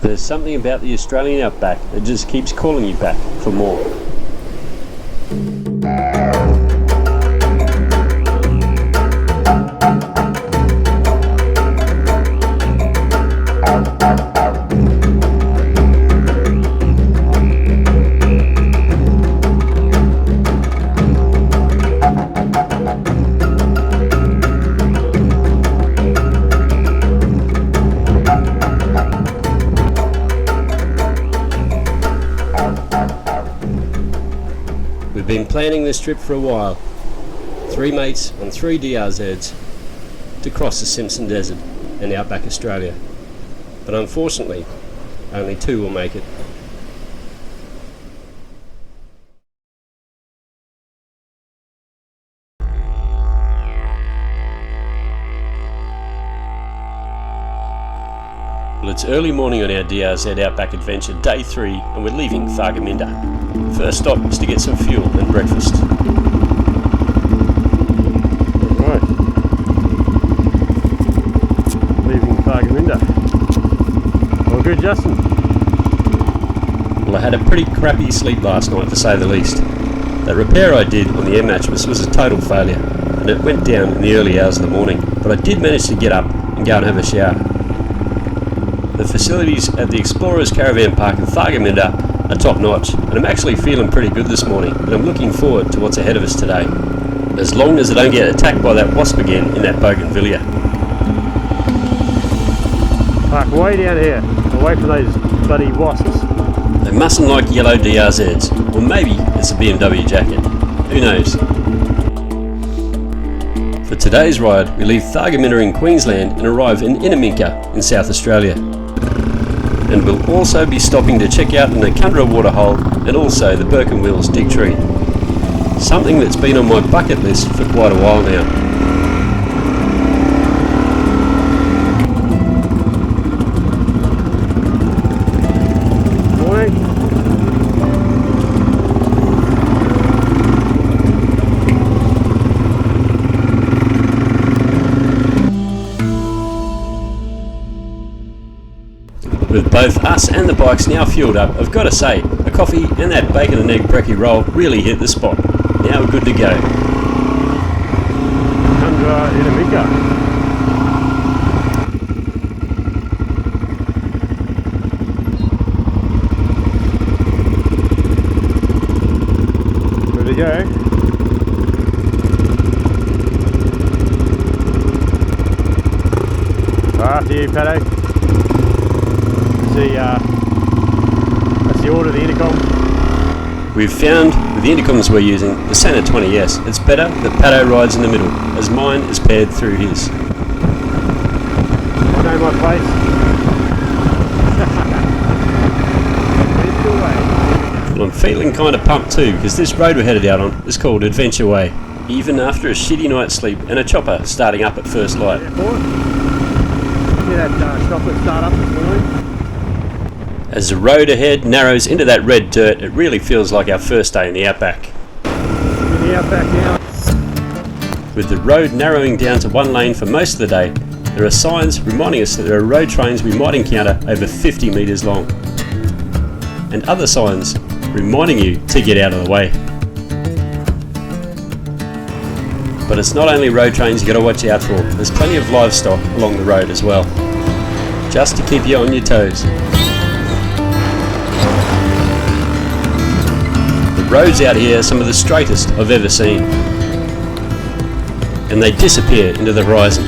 There's something about the Australian outback that just keeps calling you back for more. We've been planning this trip for a while. 3 mates on 3 DRZs to cross the Simpson Desert and Outback Australia. But unfortunately, only 2 will make it. Well, it's early morning on our DRZ Outback Adventure, day 3, and we're leaving Thargomindah. First stop is to get some fuel and breakfast. Right. Leaving Thargomindah. All good, Justin? Well, I had a pretty crappy sleep last night, to say the least. That repair I did on the air mattress was a total failure, and it went down in the early hours of the morning, but I did manage to get up and go and have a shower. The facilities at the Explorers Caravan Park in Thargomindah are top notch, and I'm actually feeling pretty good this morning, and I'm looking forward to what's ahead of us today. As long as I don't get attacked by that wasp again in that bougainvillea. Park way down here, away from those bloody wasps. They mustn't like yellow DRZs, or maybe it's a BMW jacket. Who knows? For today's ride, we leave Thargomindah in Queensland and arrive in Innamincka in South Australia. And we'll also be stopping to check out the Noccundra Water Hole and also the Burke dig tree. Something that's been on my bucket list for quite a while now. Morning. With both us and the bikes now fueled up, I've got to say, a coffee and that bacon and egg brekkie roll really hit the spot. Now we're good to go. Noccundra Innamincka. Good to go. After you, Paddo. That's the order of the intercom. We've found, with the intercoms we're using, the Santa 20S. It's better that Paddo rides in the middle, as mine is paired through his. I know my place. Well, I'm feeling kind of pumped too, because this road we're headed out on is called Adventure Way, even after a shitty night's sleep and a chopper starting up at first light. See that chopper start up this morning? As the road ahead narrows into that red dirt, it really feels like our first day in the outback. In the outback now. With the road narrowing down to 1 lane for most of the day, there are signs reminding us that there are road trains we might encounter over 50 metres long. And other signs reminding you to get out of the way. But it's not only road trains you got to watch out for, there's plenty of livestock along the road as well. Just to keep you on your toes. The roads out here are some of the straightest I've ever seen. And they disappear into the horizon.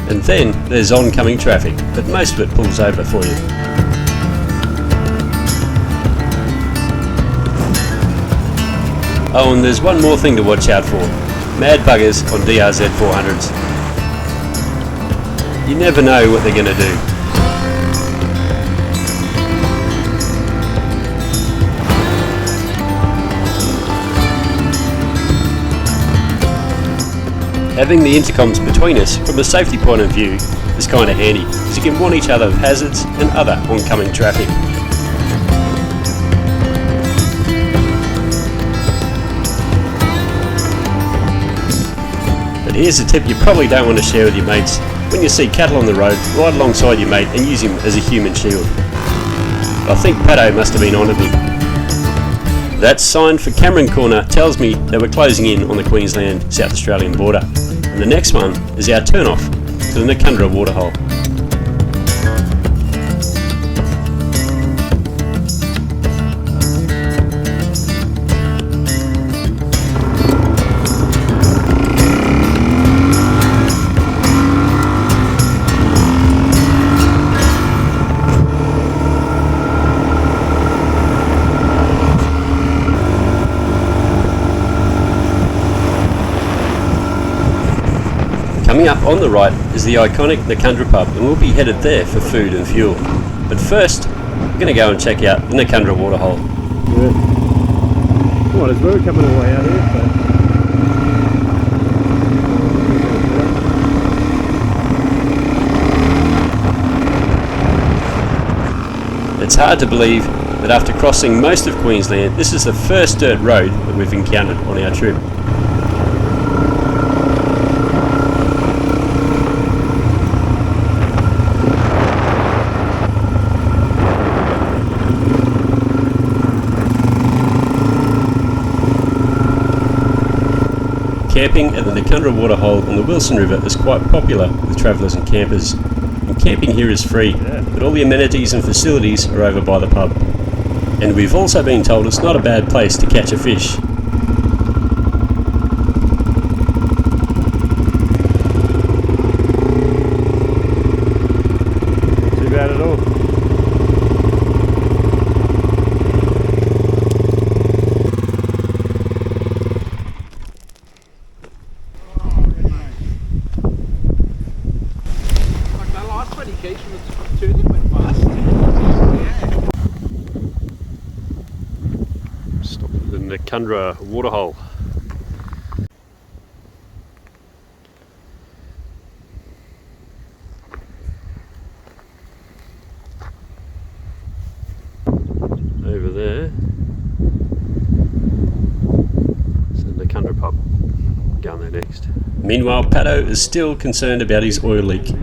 And then there's oncoming traffic, but most of it pulls over for you. Oh, and there's one more thing to watch out for. Mad buggers on DRZ 400s. You never know what they're going to do. Having the intercoms between us from a safety point of view is kind of handy, because you can warn each other of hazards and other oncoming traffic. But here's a tip you probably don't want to share with your mates. when you see cattle on the road, ride alongside your mate and use him as a human shield. I think Paddo must have been onto me. That sign for Cameron Corner tells me that we're closing in on the Queensland-South Australian border. And the next one is our turn-off to the Noccundra Water Hole. Coming up on the right is the iconic Noccundra pub, and we'll be headed there for food and fuel. But first, we're going to go and check out the Noccundra Water Hole. Yeah. Oh, there's Burke coming all the way out here. So. It's hard to believe that after crossing most of Queensland, this is the first dirt road that we've encountered on our trip. Camping at the Noccundra Water Hole on the Wilson River is quite popular with travellers and campers. And camping here is free, but all the amenities and facilities are over by the pub. And we've also been told it's not a bad place to catch a fish. Too bad at all. Stop at the Noccundra Water Hole. Over there is the Noccundra pub. Going there next. Meanwhile, Paddo is still concerned about his oil leak.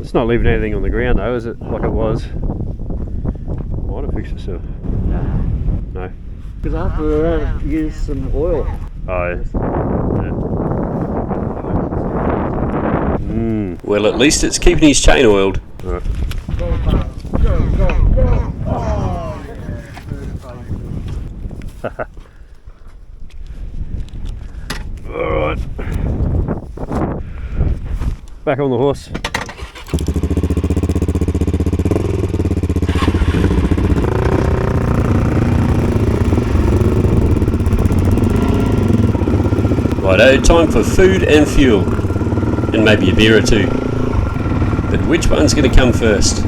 It's not leaving anything on the ground though, is it? Like it was. Might have fixed itself. No. Because after we ran, use some oil. Oh yeah. Well, at least it's keeping his chain oiled. Right. Go, go, go. Oh, Alright. Back on the horse. Righto, time for food and fuel. And maybe a beer or two. But which one's going to come first?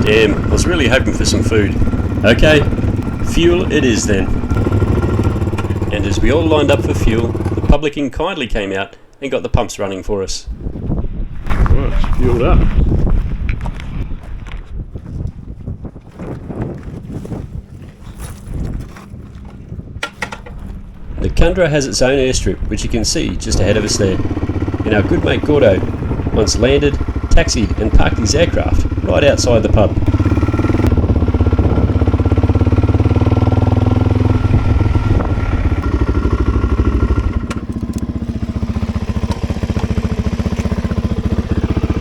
Damn, I was really hoping for some food. Okay, fuel it is then. And as we all lined up for fuel, the publican kindly came out and got the pumps running for us. Right, it's fueled up. Noccundra has its own airstrip, which you can see just ahead of us there. And our good mate Gordo once landed, taxied and parked his aircraft right outside the pub.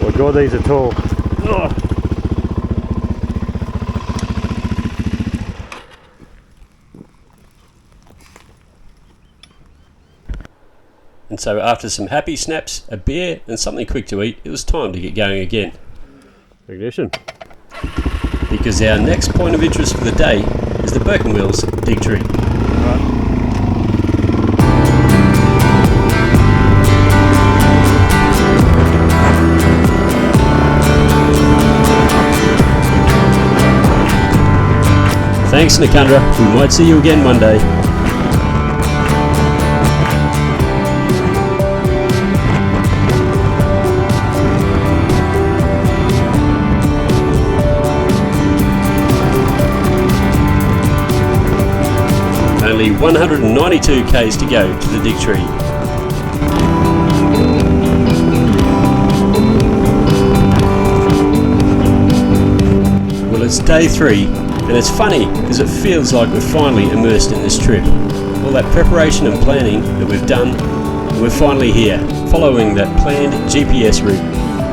Oh god, these are tall. Ugh. And so after some happy snaps, a beer and something quick to eat, it was time to get going again. Ignition. Because our next point of interest for the day is the Burke Dig Tree. Right. Thanks Noccundra, we might see you again one day. only 192 k's to go to the Dig Tree. Well, it's day 3, and it's funny because it feels like we're finally immersed in this trip. All that preparation and planning that we've done, and we're finally here, following that planned GPS route,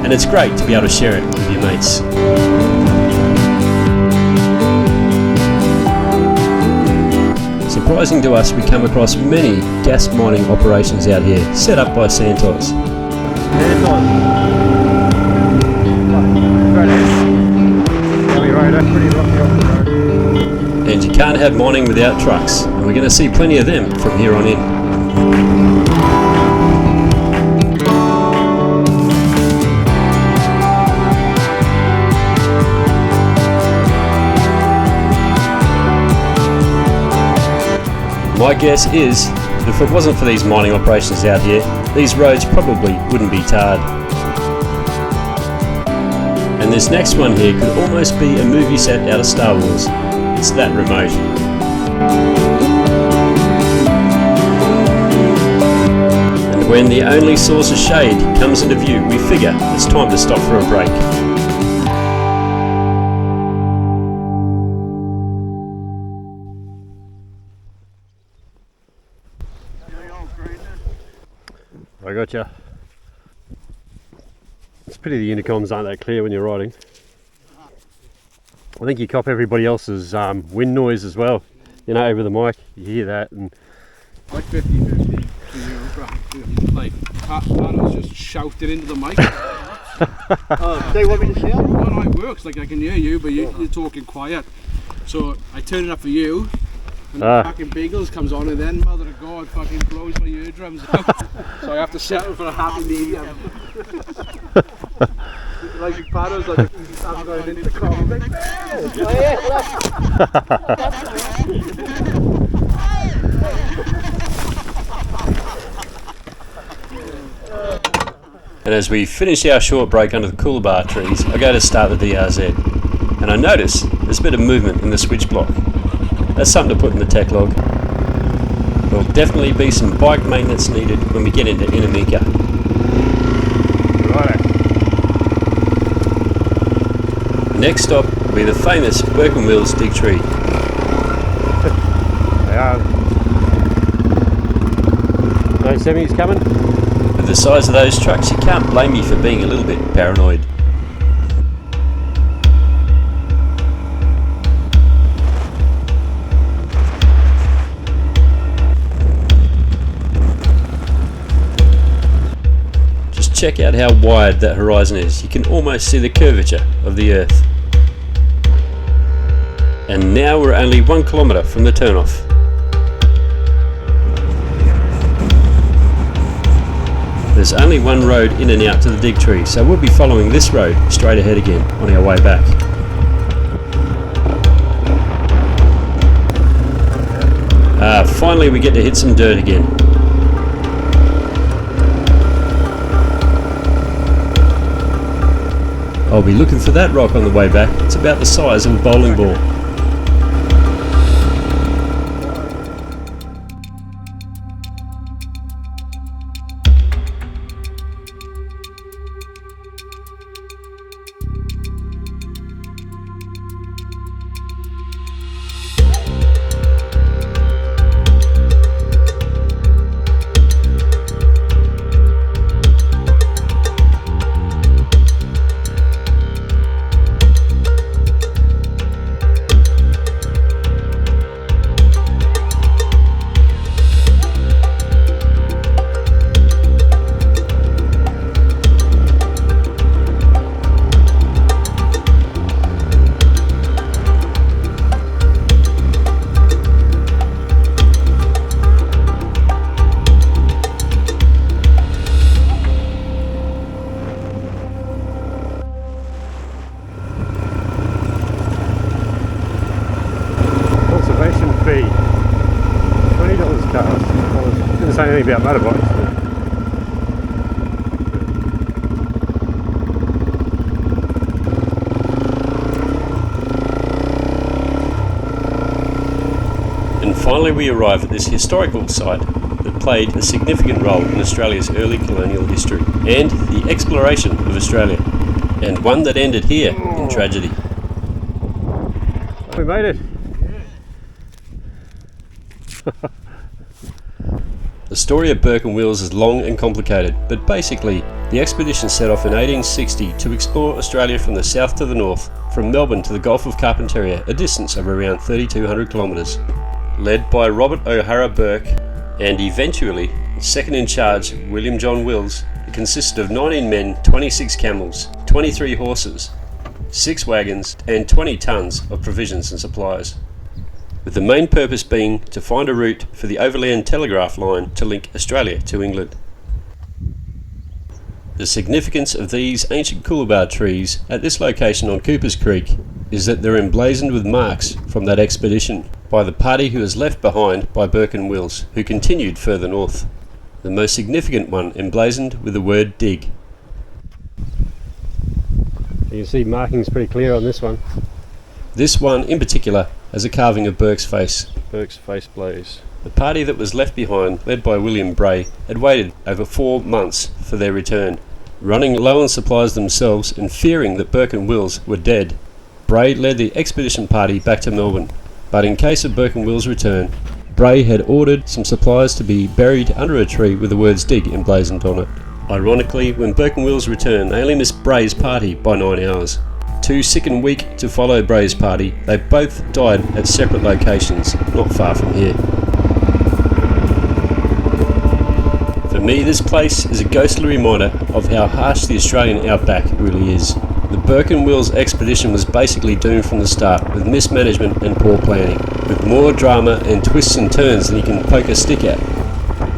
and it's great to be able to share it with your mates. Surprising to us, we come across many gas mining operations out here, set up by Santos. And you can't have mining without trucks, and we're going to see plenty of them from here on in. My guess is, that if it wasn't for these mining operations out here, these roads probably wouldn't be tarred. And this next one here could almost be a movie set out of Star Wars. It's that remote. And when the only source of shade comes into view, we figure it's time to stop for a break. I gotcha. It's a pity the intercoms aren't that clear when you're riding. I think you cop everybody else's wind noise as well. You know, over the mic, you hear that. And like 50-50. Like, Panos just shouted into the mic. They want me to shout? Well, no, it works. Like, I can hear you, but you're talking quiet. So I turn it up for you. And the fucking Beagles comes on, and then Mother of God fucking blows my eardrums out. So I have to settle for a happy medium. Like Panos, like I'm going into the car. And as we finish our short break under the coolabah trees, I go to start the DRZ, and I notice there's a bit of movement in the switch block. That's something to put in the tech log. There'll definitely be some bike maintenance needed when we get into Innamincka. righto. Next stop will be the famous Burke Dig Tree. They are. No semis coming? With the size of those trucks, you can't blame me for being a little bit paranoid. Check out how wide that horizon is. You can almost see the curvature of the earth. And now we're only 1 kilometre from the turnoff. There's only one road in and out to the Dig Tree, so we'll be following this road straight ahead again on our way back. Finally we get to hit some dirt again. I'll be looking for that rock on the way back. It's about the size of a bowling ball. Say anything about motorbikes. finally we arrive at this historical site that played a significant role in Australia's early colonial history and the exploration of Australia, and one that ended here in tragedy. We made it. The story of Burke and Wills is long and complicated, but basically, the expedition set off in 1860 to explore Australia from the south to the north, from Melbourne to the Gulf of Carpentaria, a distance of around 3,200 kilometres. Led by Robert O'Hara Burke and eventually second in charge William John Wills, it consisted of 19 men, 26 camels, 23 horses, 6 wagons and 20 tonnes of provisions and supplies, with the main purpose being to find a route for the overland telegraph line to link Australia to England. The significance of these ancient coolabah trees at this location on Cooper's Creek is that they're emblazoned with marks from that expedition by the party who was left behind by Burke and Wills, who continued further north. The most significant one emblazoned with the word dig. You can see markings pretty clear on this one. This one in particular has a carving of Burke's face. Burke's face blaze. The party that was left behind, led by William Bray, had waited over 4 months for their return, running low on supplies themselves and fearing that Burke and Wills were dead. Bray led the expedition party back to Melbourne, but in case of Burke and Wills' return, Bray had ordered some supplies to be buried under a tree with the words dig emblazoned on it. Ironically, when Burke and Wills returned, they only missed Bray's party by 9 hours. Too sick and weak to follow Bray's party, they both died at separate locations, not far from here. For me, this place is a ghostly reminder of how harsh the Australian outback really is. The Burke and Wills expedition was basically doomed from the start, with mismanagement and poor planning, with more drama and twists and turns than you can poke a stick at.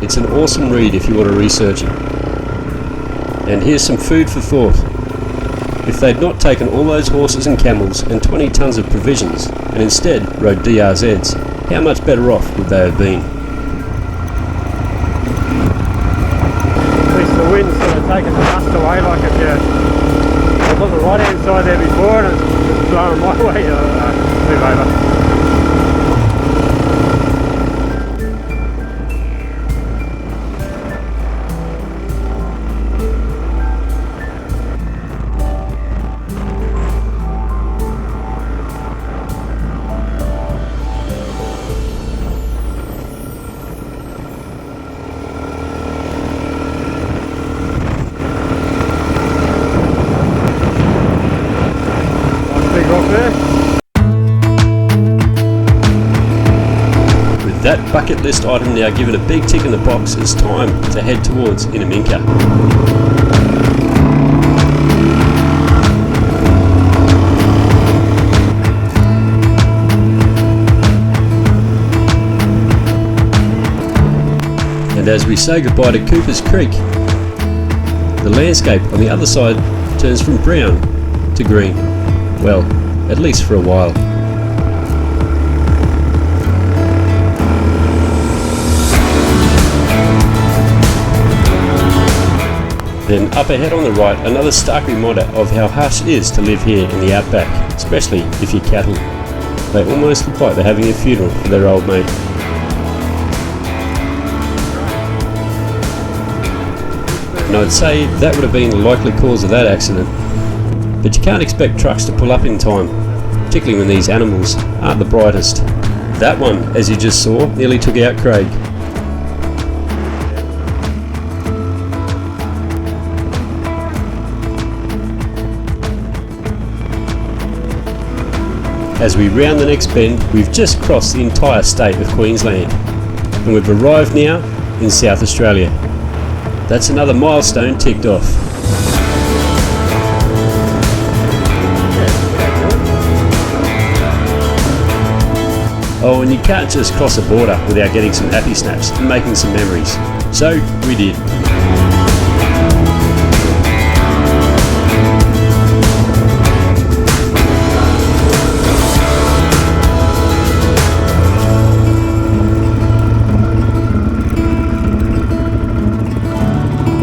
It's an awesome read if you want to research it. And here's some food for thought. If they'd not taken all those horses and camels and 20 tonnes of provisions, and instead rode DRZs, how much better off would they have been? At least the wind's sort of taken the dust away, like if I was on the right hand side there before and it's blowing my way, move over. With that bucket list item now given a big tick in the box, it's time to head towards Innamincka. And as we say goodbye to Cooper's Creek, the landscape on the other side turns from brown to green. Well, at least for a while. Then up ahead on the right, another stark reminder of how harsh it is to live here in the outback, especially if you're cattle. They almost look like they're having a funeral for their old mate. And I'd say that would have been the likely cause of that accident. But you can't expect trucks to pull up in time, particularly when these animals aren't the brightest. That one, as you just saw, nearly took out Craig. As we round the next bend, we've just crossed the entire state of Queensland, and we've arrived now in South Australia. That's another milestone ticked off. Oh, and you can't just cross a border without getting some happy snaps and making some memories. So, we did.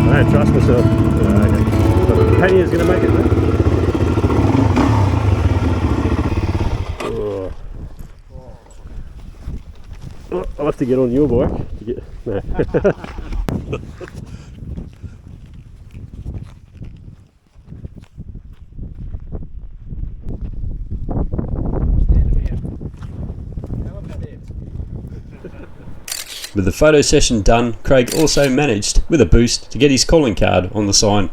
I don't trust myself. Okay. So Penny is going to make it there. I'll have to get on your bike to get. No. With the photo session done, Craig also managed, with a boost, to get his calling card on the sign.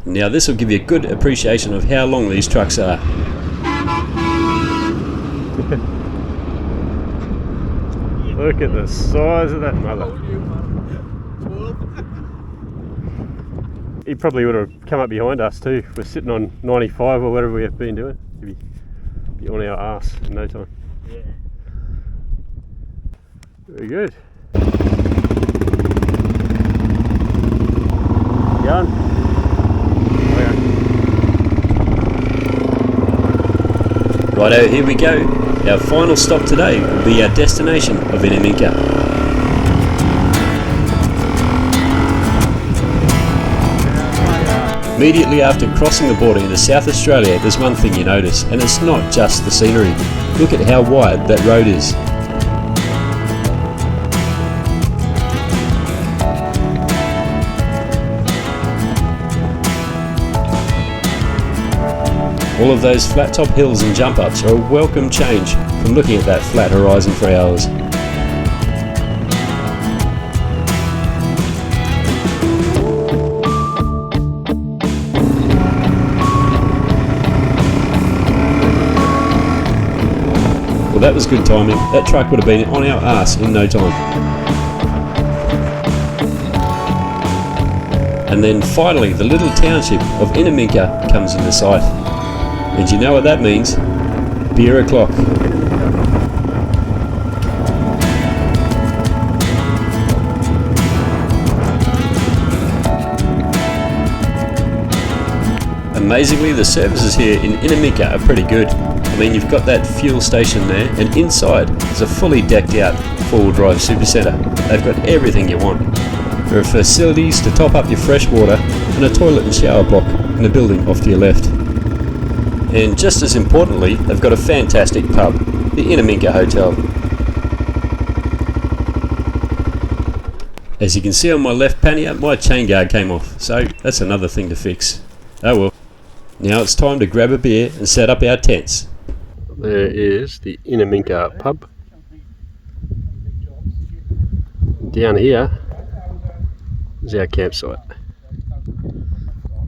Now this will give you a good appreciation of how long these trucks are. Look at the size of that mother. He probably would have come up behind us too. We're sitting on 95 or whatever we have been doing. He'd be on our arse in no time. Yeah. Very good. Going? Okay. Righto, here we go. Our final stop today will be our destination of Innamincka. Immediately after crossing the border into South Australia, there's one thing you notice, and it's not just the scenery. Look at how wide that road is. All of those flat top hills and jump ups are a welcome change from looking at that flat horizon for hours. Well, that was good timing. That truck would have been on our arse in no time. And then finally the little township of Innamincka comes into sight. And you know what that means? Beer o'clock. Amazingly, the services here in Innamincka are pretty good. I mean, you've got that fuel station there, and inside is a fully decked out four-wheel drive supercentre. They've got everything you want. There are facilities to top up your fresh water and a toilet and shower block in the building off to your left. And just as importantly, they've got a fantastic pub, the Innamincka Hotel. As you can see on my left pannier, my chain guard came off, so that's another thing to fix. Oh well. Now it's time to grab a beer and set up our tents. There is the Innamincka pub. Down here is our campsite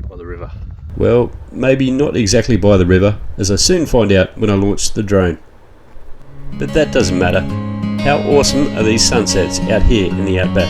by the river. Well, maybe not exactly by the river, as I soon find out when I launch the drone. But that doesn't matter. How awesome are these sunsets out here in the Outback?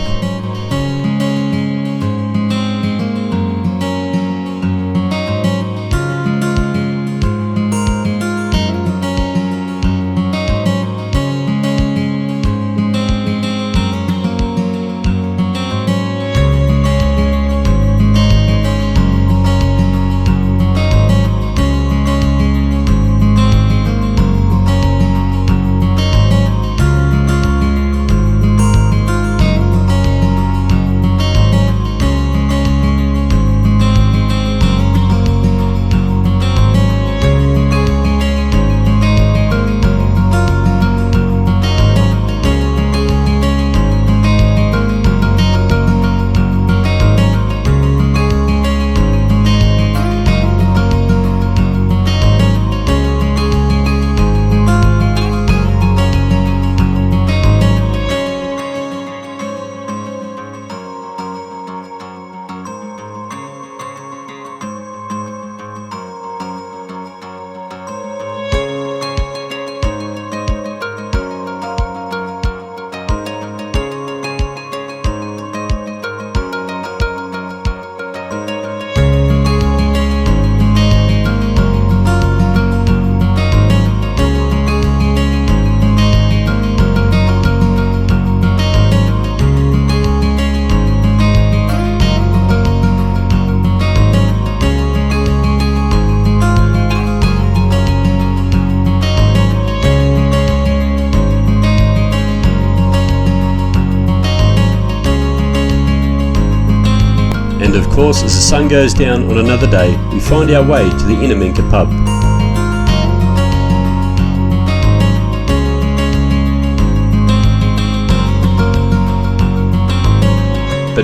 And of course, as the sun goes down on another day, we find our way to the Innamincka pub.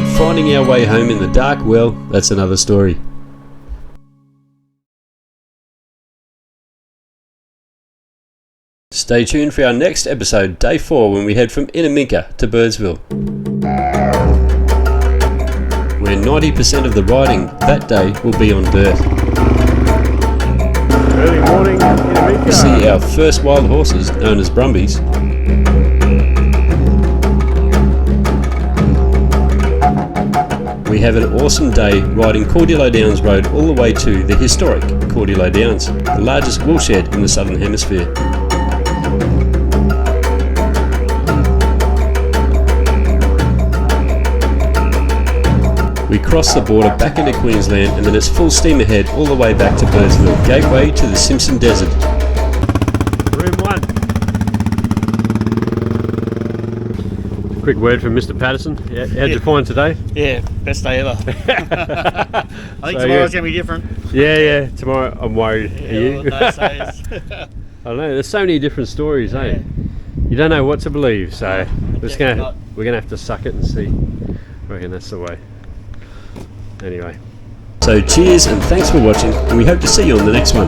But finding our way home in the dark, well, that's another story. Stay tuned for our next episode, day 4, when we head from Innamincka to Birdsville, where 90% of the riding that day will be on dirt. Early morning in Innamincka. We see our first wild horses, known as Brumbies. We have an awesome day riding Cordillo Downs Road all the way to the historic Cordillo Downs, the largest woolshed in the Southern Hemisphere. We cross the border back into Queensland, and then it's full steam ahead all the way back to Birdsville, gateway to the Simpson Desert. Room 1. Quick word from Mr. Patterson. How'd you find today? Yeah, best day ever. I think tomorrow's going to be different. Yeah, tomorrow I'm worried. Are you? Those days. I don't know, there's so many different stories, eh? You don't know what to believe, so we're gonna have to suck it and see. I reckon that's the way. Anyway. So cheers and thanks for watching, and we hope to see you on the next one.